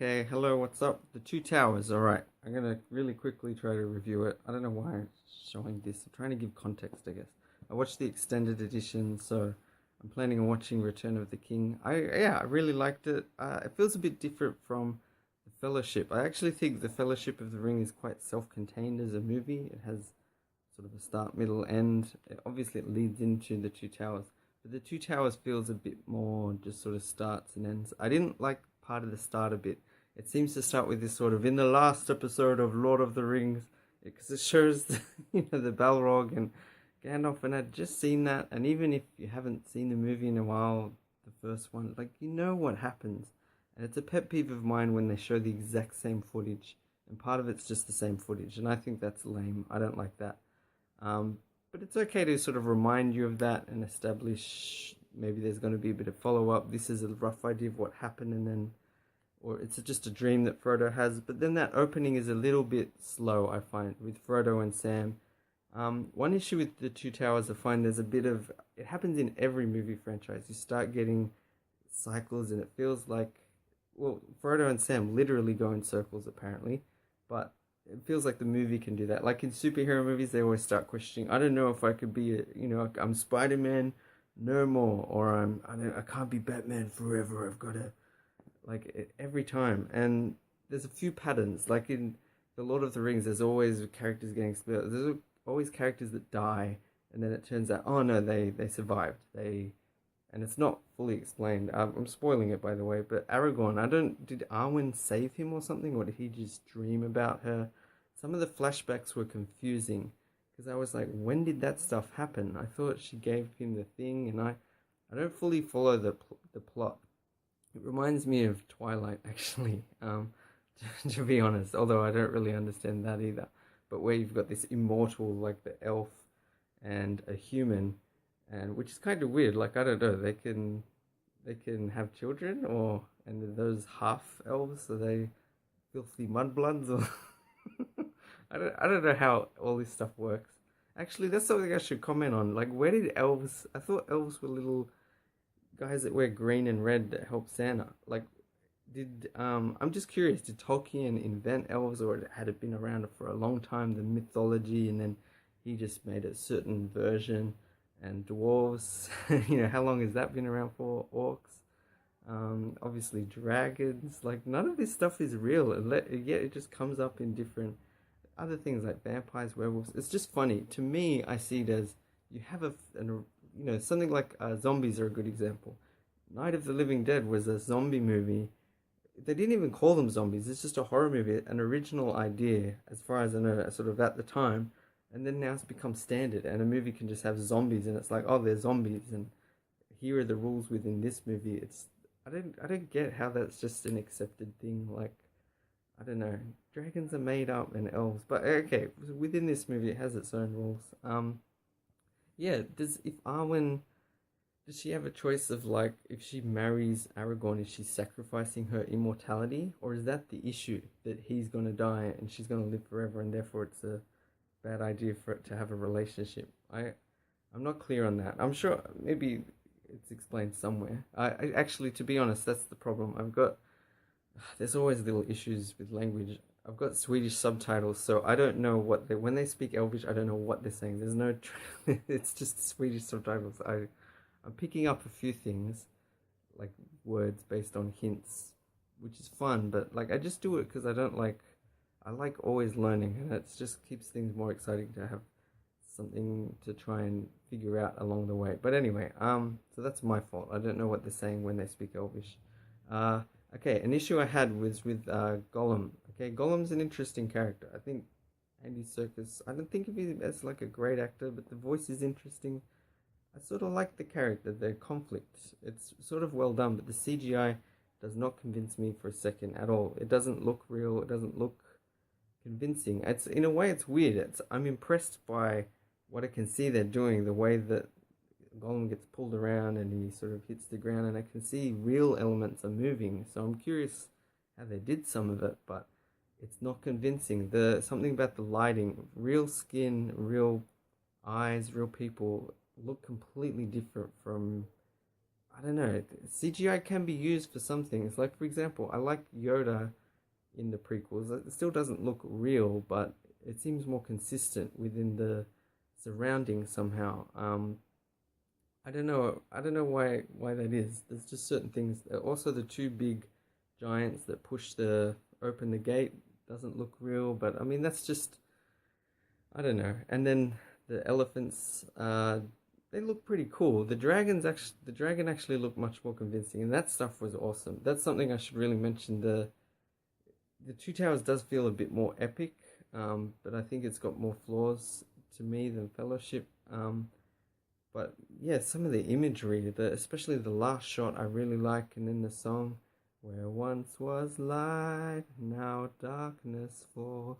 Okay, hello, what's up? The Two Towers, alright. I'm gonna really quickly try to review it. I don't know why I'm showing this. I'm trying to give context, I guess. I watched the extended edition, so I'm planning on watching Return of the King. I really liked it. It feels a bit different from The Fellowship. I actually think The Fellowship of the Ring is quite self-contained as a movie. It has sort of a start, middle, end. Obviously, it leads into The Two Towers. But The Two Towers feels a bit more just sort of starts and ends. I didn't like part of the start a bit. It seems to start with this sort of in the last episode of Lord of the Rings, because it shows the Balrog and Gandalf, and I'd just seen that. And even if you haven't seen the movie in a while, the first one, like, you know what happens. And it's a pet peeve of mine when they show the exact same footage, and part of it's just the same footage, and I think that's lame. I don't like that. But it's okay to sort of remind you of that and establish maybe there's going to be a bit of follow up. This is a rough idea of what happened, and then, or it's just a dream that Frodo has. But then that opening is a little bit slow, I find, with Frodo and Sam. One issue with the Two Towers, I find there's a bit of, it happens in every movie franchise. You start getting cycles, and it feels like, well, Frodo and Sam literally go in circles apparently, but it feels like the movie can do that. Like in superhero movies, they always start questioning, I don't know if I could be I'm Spider-Man no more, or I can't be Batman forever. I've got to, like, every time. And there's a few patterns. Like in the Lord of the Rings, there's always characters getting split. There's always characters that die, and then it turns out, oh no, they survived. And it's not fully explained. I'm spoiling it, by the way. But Aragorn, did Arwen save him or something, or did he just dream about her? Some of the flashbacks were confusing, because I was like, when did that stuff happen? I thought she gave him the thing, and I don't fully follow the plot. It reminds me of Twilight, actually, to be honest, although I don't really understand that either. But where you've got this immortal, like the elf and a human, and which is kind of weird. Like, I don't know, they can have children, or, and those half elves, are they filthy mudbloods, or I don't know how all this stuff works. Actually, that's something I should comment on. Like, where did elves? I thought elves were little guys that wear green and red that help Santa. Like, I'm just curious, did Tolkien invent elves, or had it been around for a long time, the mythology, and then he just made a certain version? And dwarves, how long has that been around for? Orcs, obviously dragons. Like, none of this stuff is real, yet it just comes up in different other things like vampires, werewolves. It's just funny to me. I see it as, you have something like zombies are a good example. Night of the Living Dead was a zombie movie. They didn't even call them zombies. It's just a horror movie, an original idea, as far as I know, sort of at the time. And then now it's become standard, and a movie can just have zombies, and it's like, oh, they're zombies, and here are the rules within this movie. I don't get how that's just an accepted thing. Like, I don't know, dragons are made up and elves, but okay, within this movie it has its own rules. Yeah, if Arwen, does she have a choice of, like, if she marries Aragorn, is she sacrificing her immortality, or is that the issue, that he's gonna die and she's gonna live forever, and therefore it's a bad idea for it to have a relationship? I'm not clear on that. I'm sure maybe it's explained somewhere. I actually, to be honest, that's the problem. There's always little issues with language. I've got Swedish subtitles, so I don't know when they speak Elvish, I don't know what they're saying. There's no, it's just Swedish subtitles. I'm picking up a few things, like words based on hints, which is fun, but like, I just do it because I like always learning, and it just keeps things more exciting to have something to try and figure out along the way. But anyway, so that's my fault. I don't know what they're saying when they speak Elvish. Okay, an issue I had was with Gollum. Okay, Gollum's an interesting character. I think Andy Serkis, I don't think of him as like a great actor, but the voice is interesting. I sort of like the character, the conflict. It's sort of well done, but the CGI does not convince me for a second at all. It doesn't look real. It doesn't look convincing. It's, in a way, it's weird. I'm impressed by what I can see they're doing, the way that Gollum gets pulled around and he sort of hits the ground, and I can see real elements are moving. So I'm curious how they did some of it, but it's not convincing. Something about the lighting, real skin, real eyes, real people look completely different from I don't know. CGI can be used for some things. Like for example, I like Yoda in the prequels. It still doesn't look real, but it seems more consistent within the surroundings somehow. I don't know. I don't know why that is. There's just certain things. Also, the two big giants that push the open the gate doesn't look real, but I mean that's just I don't know. And then the elephants, they look pretty cool. The dragon actually looked much more convincing, and that stuff was awesome. That's something I should really mention. The Two Towers does feel a bit more epic, but I think it's got more flaws to me than Fellowship. But yeah, some of the imagery, especially the last shot, I really like, and then the song, "Where once was light, now darkness falls.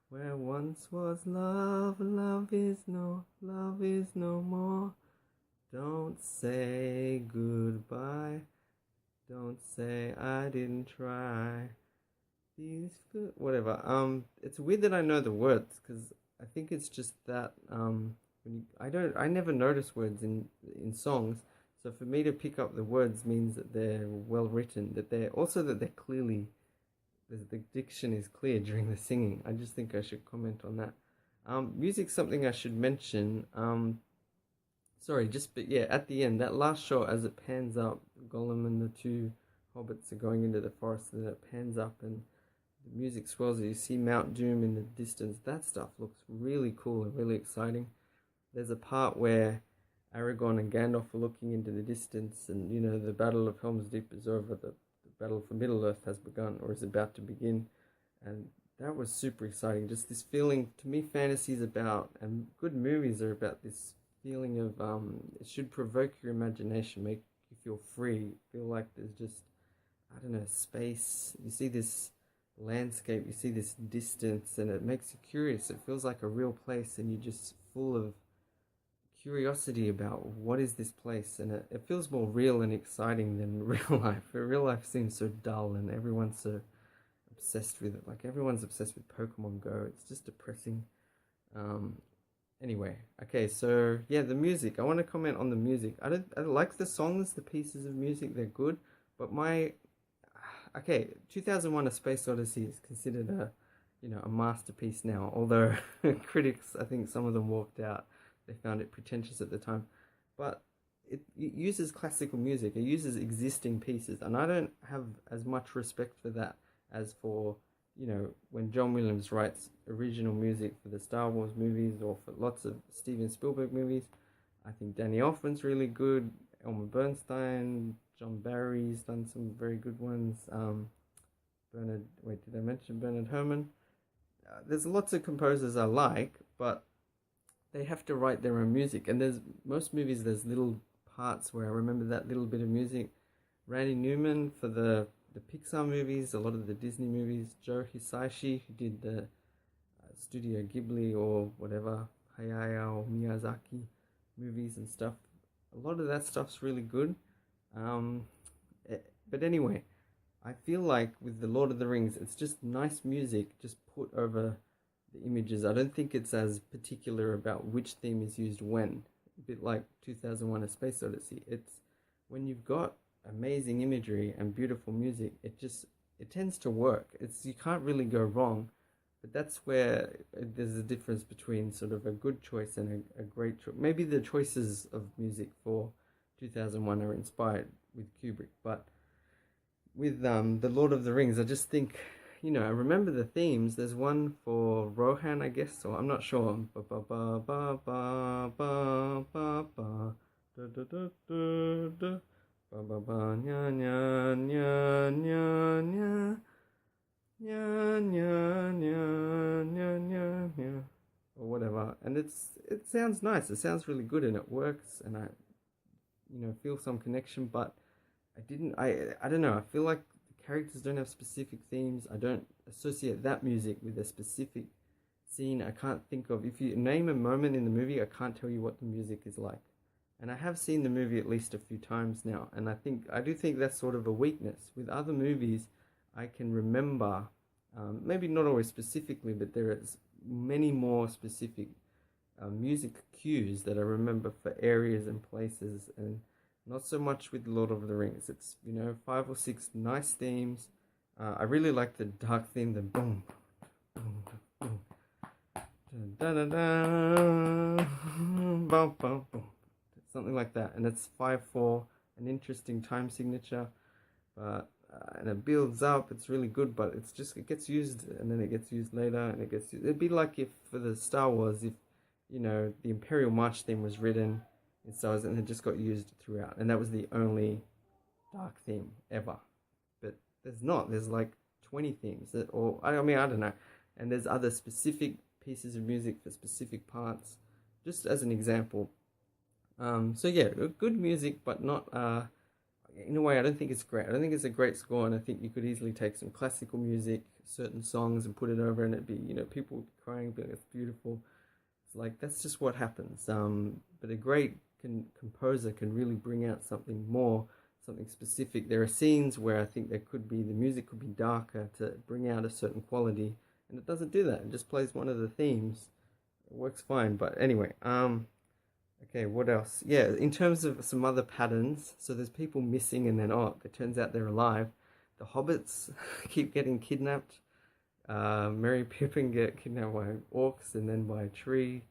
Where once was love, love is no more. Don't say goodbye. Don't say I didn't try. These good, whatever." It's weird that I know the words because I think it's just that I never notice words in songs. So for me to pick up the words means that they're well written, that they're clearly the diction is clear during the singing. I just think I should comment on that. Music's something I should mention. Sorry, but yeah, at the end, that last shot as it pans up, Gollum and the two hobbits are going into the forest, and it pans up and the music swells. You see Mount Doom in the distance. That stuff looks really cool and really exciting. There's a part where Aragorn and Gandalf are looking into the distance, and the Battle of Helm's Deep is over. The battle for Middle Earth has begun, or is about to begin, and that was super exciting. Just this feeling, to me, fantasy is about, and good movies are about this feeling of it should provoke your imagination, make you feel free, feel like there's just, I don't know, space. You see this landscape, you see this distance, and it makes you curious. It feels like a real place, and you're just full of curiosity about what is this place, and it feels more real and exciting than real life. Real life seems so dull, and everyone's so obsessed with it. Like everyone's obsessed with Pokemon Go. It's just depressing. Anyway, okay, so yeah, the music. I want to comment on the music. I like the songs, the pieces of music. They're good, but 2001: A Space Odyssey is considered a masterpiece now. Although critics, I think some of them walked out. They found it pretentious at the time, but it uses classical music. It uses existing pieces, and I don't have as much respect for that as for when John Williams writes original music for the Star Wars movies or for lots of Steven Spielberg movies. I think Danny Elfman's really good. Elmer Bernstein, John Barry's done some very good ones. Did I mention Bernard Herrmann? There's lots of composers I like, but they have to write their own music, and most movies there's little parts where I remember that little bit of music. Randy Newman for the Pixar movies, a lot of the Disney movies. Joe Hisaishi, who did the Studio Ghibli or whatever, Hayao Miyazaki movies and stuff. A lot of that stuff's really good. But anyway, I feel like with the Lord of the Rings, it's just nice music just put over the images. I don't think it's as particular about which theme is used when. A bit like 2001: A Space Odyssey. It's when you've got amazing imagery and beautiful music, it tends to work. You can't really go wrong. But that's where there's a difference between sort of a good choice and a great choice. Maybe the choices of music for 2001 are inspired with Kubrick, but with the Lord of the Rings, I just think, I remember the themes. There's one for Rohan, I guess, or I'm not sure. Ba ba ba ba ba ba ba ba da da da da da ba ba ba nya nya nya nya nya nya nya nya nya nya nya or whatever. And it sounds nice. It sounds really good, and it works, and I feel some connection, but I don't know. I feel like the characters don't have specific themes. I don't associate that music with a specific scene. I can't think of, if you name a moment in the movie, I can't tell you what the music is like. And I have seen the movie at least a few times now, and I do think that's sort of a weakness. With other movies, I can remember, maybe not always specifically, but there is many more specific music cues that I remember for areas and places, and Not so much with Lord of the Rings. It's, you know, 5 or 6 nice themes. I really like the dark theme, the boom, boom, boom, da da da, boom, boom, boom, something like that. And it's 5/4, an interesting time signature, but and it builds up. It's really good, but it's just it gets used and then it gets used later, and it gets used. It'd be like if for the Star Wars, if you know the Imperial March theme was written in Star Wars and it just got used throughout, and that was the only dark theme ever. But there's not. There's like 20 themes that, or I mean, I don't know. And there's other specific pieces of music for specific parts, just as an example. So yeah, good music, but not. In a way, I don't think it's great. I don't think it's a great score, and I think you could easily take some classical music, certain songs, and put it over, and it'd be, you know, people crying, but it's beautiful. It's like that's just what happens. But a great composer can really bring out something more, something specific. There are scenes where I think there could be the music could be darker to bring out a certain quality, and it doesn't do that. It just plays one of the themes. It works fine. But anyway, okay, what else? Yeah, in terms of some other patterns, so there's people missing, and then it turns out they're alive. The hobbits keep getting kidnapped. Merry Pippin get kidnapped by orcs and then by a tree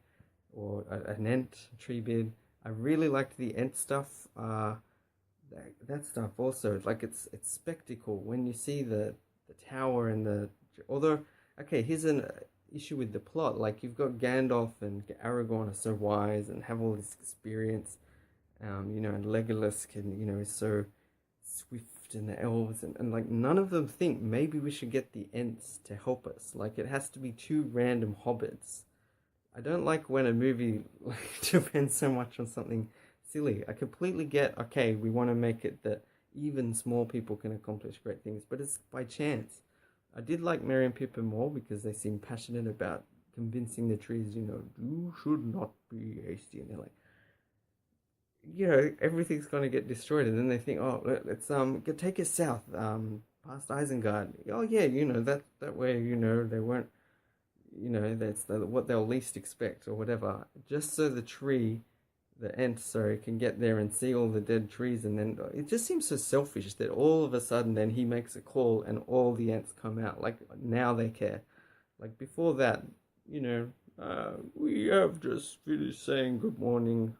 or an ent, tree bid. I really liked the ent stuff. That stuff also, like it's spectacle when you see the tower and the. Although, okay, here's an issue with the plot. Like you've got Gandalf and Aragorn are so wise and have all this experience, you know, and Legolas can, you know, is so swift, and the elves and like none of them think maybe we should get the Ents to help us. Like it has to be two random hobbits. I don't like when a movie like depends so much on something silly. I completely get, okay, we want to make it that even small people can accomplish great things, but it's by chance. I did like Merry and Pippin more because they seem passionate about convincing the trees, you know, you should not be hasty. And they're like, you know, everything's going to get destroyed. And then they think, oh, let's take it south, past Isengard. Oh, yeah, you know, that way, you know, they won't, you know, that's what they'll least expect or whatever. Just so the ent, sorry, can get there and see all the dead trees, and then it just seems so selfish that all of a sudden then he makes a call and all the ants come out. Like now they care. Like before that, you know, we have just finished saying good morning.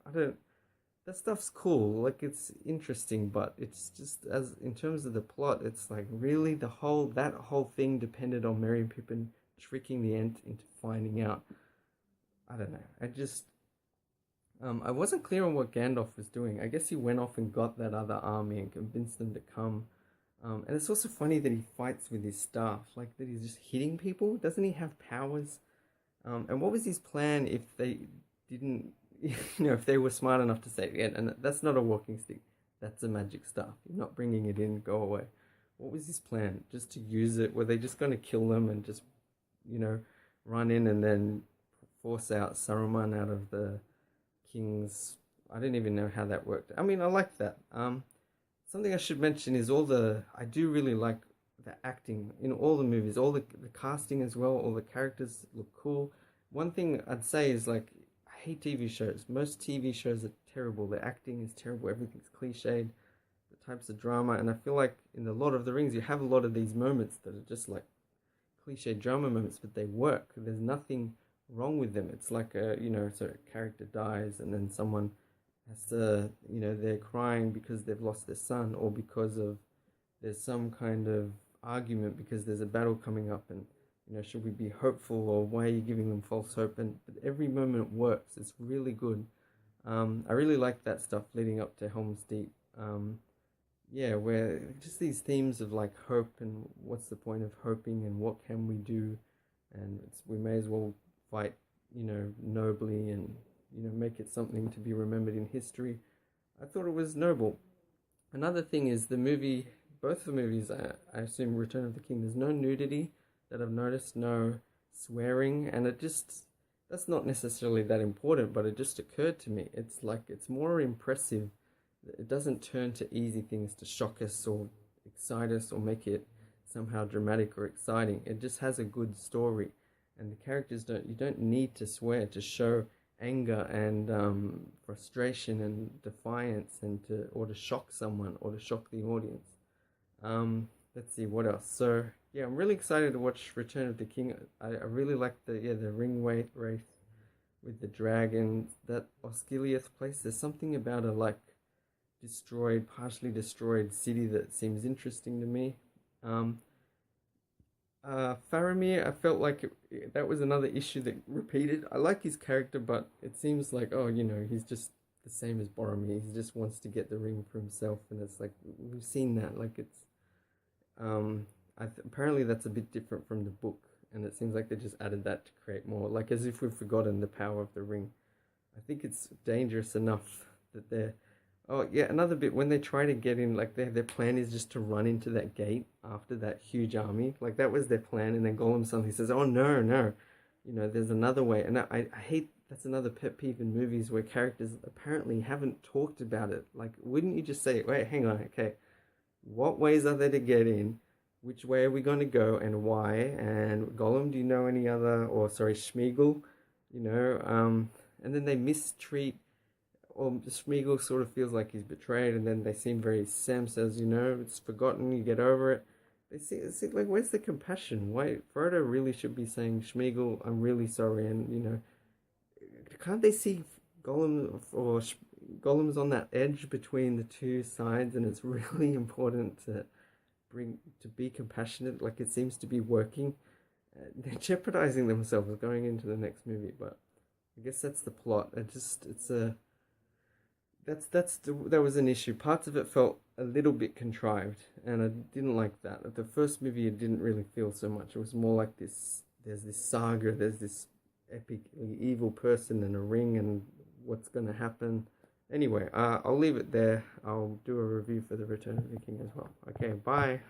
That stuff's cool. Like it's interesting, but it's just as in terms of the plot, it's like really that whole thing depended on Merry and Pippin tricking the ent into finding out. I don't know. I wasn't clear on what Gandalf was doing. I guess he went off and got that other army and convinced them to come. And it's also funny that he fights with his staff, like that he's just hitting people. Doesn't he have powers? And what was his plan if they didn't, you know, if they were smart enough to say, yeah, and that's not a walking stick, that's a magic staff. You're not bringing it in, go away. What was his plan? Just to use it? Were they just going to kill them and just, you know, run in and then force out Saruman out of the Kings? I didn't even know how that worked. I mean, I like that. Something I should mention is I do really like the acting in all the movies, all the casting as well. All the characters look cool. One thing I'd say is like, I hate TV shows. Most TV shows are terrible. The acting is terrible. Everything's cliched. The types of drama, and I feel like in the Lord of the Rings, you have a lot of these moments that are just like cliche drama moments, but they work. There's nothing wrong with them. It's like so a character dies and then someone has to, you know, they're crying because they've lost their son, or because of there's some kind of argument because there's a battle coming up, and you know, should we be hopeful or why are you giving them false hope? And but every moment works. It's really good. I really like that stuff leading up to Helm's Deep. Yeah, where just these themes of like hope and what's the point of hoping and what can we do, and we may as well fight, you know, nobly and, you know, make it something to be remembered in history. I thought it was noble. Another thing is both the movies, I assume Return of the King, there's no nudity that I've noticed, no swearing, and that's not necessarily that important, but it just occurred to me. It's like, it's more impressive. It doesn't turn to easy things to shock us or excite us or make it somehow dramatic or exciting. It just has a good story. And the characters you don't need to swear to show anger and frustration and defiance, and to shock someone or to shock the audience. Let's see what else. So yeah, I'm really excited to watch Return of the King. I really like the ring race with the dragon, that Osgiliath place. There's something about a partially destroyed city that seems interesting to me. Faramir, I felt like that was another issue that repeated. I like his character, but it seems like, he's just the same as Boromir. He just wants to get the ring for himself, and it's like we've seen that. Like apparently that's a bit different from the book, and it seems like they just added that to create more, like as if we've forgotten the power of the ring. I think it's dangerous enough that they're. Oh yeah, another bit when they try to get in, like their plan is just to run into that gate after that huge army. Like that was their plan, and then Gollum suddenly says, "Oh no, no, there's another way." And I hate, that's another pet peeve in movies where characters apparently haven't talked about it. Like, wouldn't you just say, "Wait, hang on, okay, what ways are there to get in? Which way are we going to go, and why?" And Gollum, do you know any other? Or sorry, Schmeagol, and then they mistreat. Or Smeagol sort of feels like he's betrayed, and then they seem very. Sam says, "It's forgotten. You get over it." They see like, where's the compassion? Why Frodo really should be saying, "Smeagol, I'm really sorry," and can't they see Gollum's on that edge between the two sides, and it's really important to be compassionate. Like it seems to be working. They're jeopardizing themselves going into the next movie, but I guess that's the plot. That was an issue. Parts of it felt a little bit contrived, and I didn't like that. At the first movie, it didn't really feel so much. It was more like this. There's this saga. There's this epically evil person and a ring, and what's going to happen. Anyway, I'll leave it there. I'll do a review for the Return of the King as well. Okay, bye.